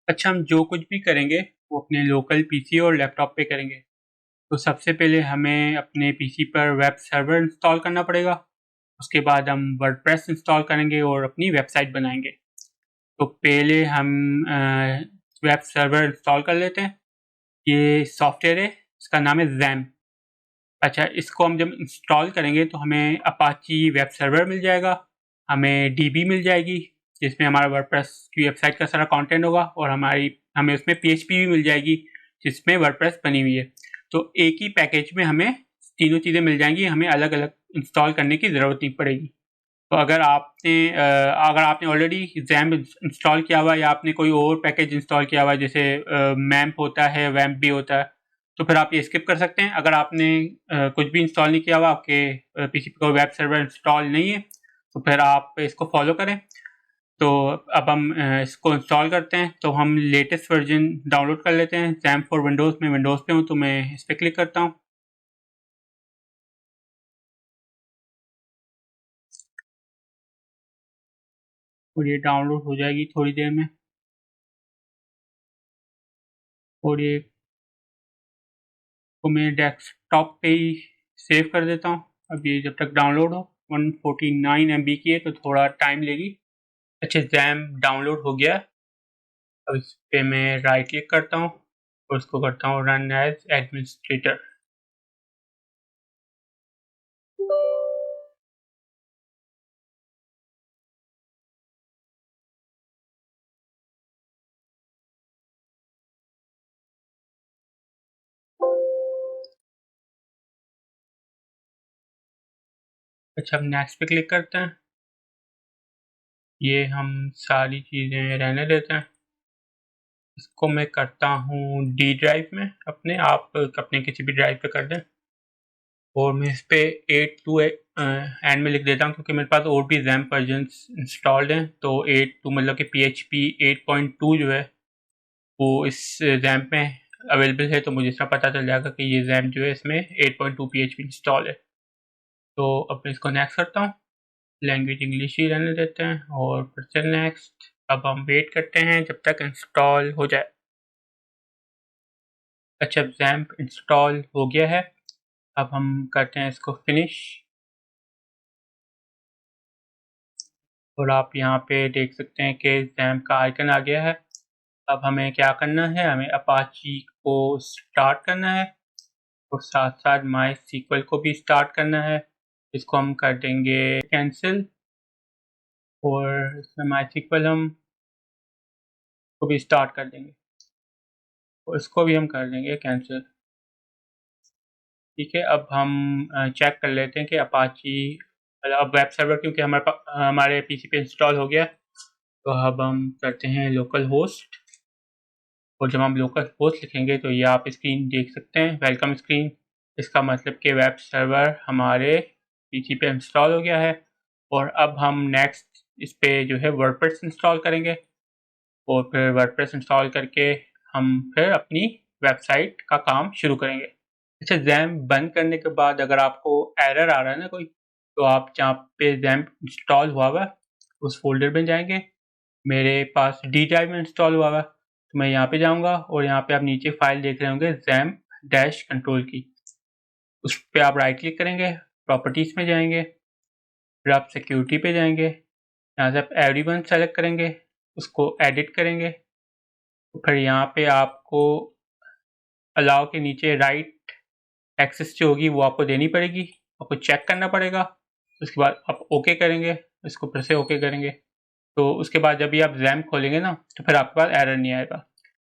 अच्छा, हम जो कुछ भी करेंगे वो अपने लोकल पीसी और लैपटॉप पे करेंगे। तो सबसे पहले हमें अपने पीसी पर वेब सर्वर इंस्टॉल करना पड़ेगा। उसके बाद हम वर्डप्रेस इंस्टॉल करेंगे और अपनी वेबसाइट बनाएंगे। तो पहले हम वेब सर्वर इंस्टॉल कर लेते हैं। ये सॉफ्टवेयर है, इसका नाम है XAMPP। अच्छा, इसको हम जब इंस्टॉल करेंगे तो हमें अपाची वेब सर्वर मिल जाएगा, हमें डीबी मिल जाएगी जिसमें हमारा वर्डप्रेस की वेबसाइट का सारा कंटेंट होगा, और हमें उसमें PHP भी मिल जाएगी जिसमें वर्डप्रेस बनी हुई है। तो एक ही पैकेज में हमें तीनों चीज़ें मिल जाएंगी, हमें अलग अलग इंस्टॉल करने की ज़रूरत नहीं पड़ेगी। तो अगर आपने ऑलरेडी XAMPP इंस्टॉल किया हुआ है या आपने कोई और पैकेज इंस्टॉल किया हुआ है, जैसे मैम्प होता है, वैम्प भी होता है, तो फिर आप ये स्किप कर सकते हैं। अगर आपने कुछ भी इंस्टॉल नहीं किया हुआ, आपके पीसी पे कोई वेब सर्वर इंस्टॉल नहीं है, तो फिर आप इसको फॉलो करें। तो अब हम इसको इंस्टॉल करते हैं। तो हम लेटेस्ट वर्जन डाउनलोड कर लेते हैं। XAMPP फॉर विंडोज़ में विंडोज़ पे हूँ तो मैं इस पर क्लिक करता हूँ। और ये डाउनलोड हो जाएगी थोड़ी देर में, और ये को मैं डेस्कटॉप पे ही सेव कर देता हूँ। अब ये जब तक डाउनलोड हो, 149 MB की है तो थोड़ा टाइम लेगी। अच्छा, XAMPP डाउनलोड हो गया। अब इस पे मैं राइट क्लिक करता हूँ और उसको करता हूँ रन एज एडमिनिस्ट्रेटर। अच्छा, अब नेक्स्ट पे क्लिक करते हैं। ये हम सारी चीज़ें रहने देते हैं। इसको मैं करता हूँ डी ड्राइव में, आप अपने किसी भी ड्राइव पे कर दें। और मैं इस पे 8.2 एंड में लिख देता हूँ, क्योंकि मेरे पास और भी XAMPP वर्जन्स इंस्टॉल्ड हैं। तो 8.2 मतलब कि PHP 8.2 जो है वो इस XAMPP में अवेलेबल है। तो मुझे इसका पता चल जाएगा कि ये XAMPP जो है इसमें 8.2 PHP इंस्टॉल है। तो अब मैं इसको नेक्स्ट करता हूँ। लैंग्वेज इंग्लिश ही रहने देते हैं और फिर से नेक्स्ट। अब हम वेट करते हैं जब तक इंस्टॉल हो जाए। अच्छा, XAMPP इंस्टॉल हो गया है। अब हम करते हैं इसको फिनिश। और आप यहाँ पे देख सकते हैं कि XAMPP का आइकन आ गया है। अब हमें क्या करना है, हमें अपाची को स्टार्ट करना है और साथ साथ MySQL को भी स्टार्ट करना है। इसको हम कर देंगे कैंसिल, और इसमें MySQL हम को भी स्टार्ट कर देंगे और इसको भी हम कर देंगे कैंसिल। ठीक है, अब हम चेक कर लेते हैं कि अपाची अब वेब सर्वर क्योंकि हमारे पीसी पे इंस्टॉल हो गया। तो अब हम करते हैं लोकल होस्ट, और जब हम लोकल होस्ट लिखेंगे तो ये आप स्क्रीन देख सकते हैं, वेलकम स्क्रीन। इसका मतलब कि वेब सर्वर हमारे पीसी पे इंस्टॉल हो गया है। और अब हम नेक्स्ट इस पे जो है वर्डप्रेस इंस्टॉल करेंगे, और फिर वर्डप्रेस इंस्टॉल करके हम फिर अपनी वेबसाइट का काम शुरू करेंगे। अच्छा, XAMPP बंद करने के बाद अगर आपको एरर आ रहा है ना कोई, तो आप जहाँ पे XAMPP इंस्टॉल हुआ हुआ उस फोल्डर में जाएंगे। मेरे पास डी ड्राइव में इंस्टॉल हुआ हुआ, तो मैं यहाँ पे जाऊँगा और यहाँ पे आप नीचे फाइल देख रहे होंगे XAMPP-control की। उस पर आप राइट क्लिक करेंगे, प्रॉपर्टीज़ में जाएंगे, फिर आप सिक्योरिटी पे जाएंगे। यहाँ से आप एवरीवन सेलेक्ट करेंगे, उसको एडिट करेंगे। तो फिर यहाँ पे आपको अलाउ के नीचे राइट एक्सेस जो होगी वो आपको देनी पड़ेगी, आपको चेक करना पड़ेगा। उसके बाद आप ओके करेंगे, इसको फिर से ओके करेंगे। तो उसके बाद जब भी आप XAMPP खोलेंगे ना, तो फिर आपके पास एरर नहीं आएगा।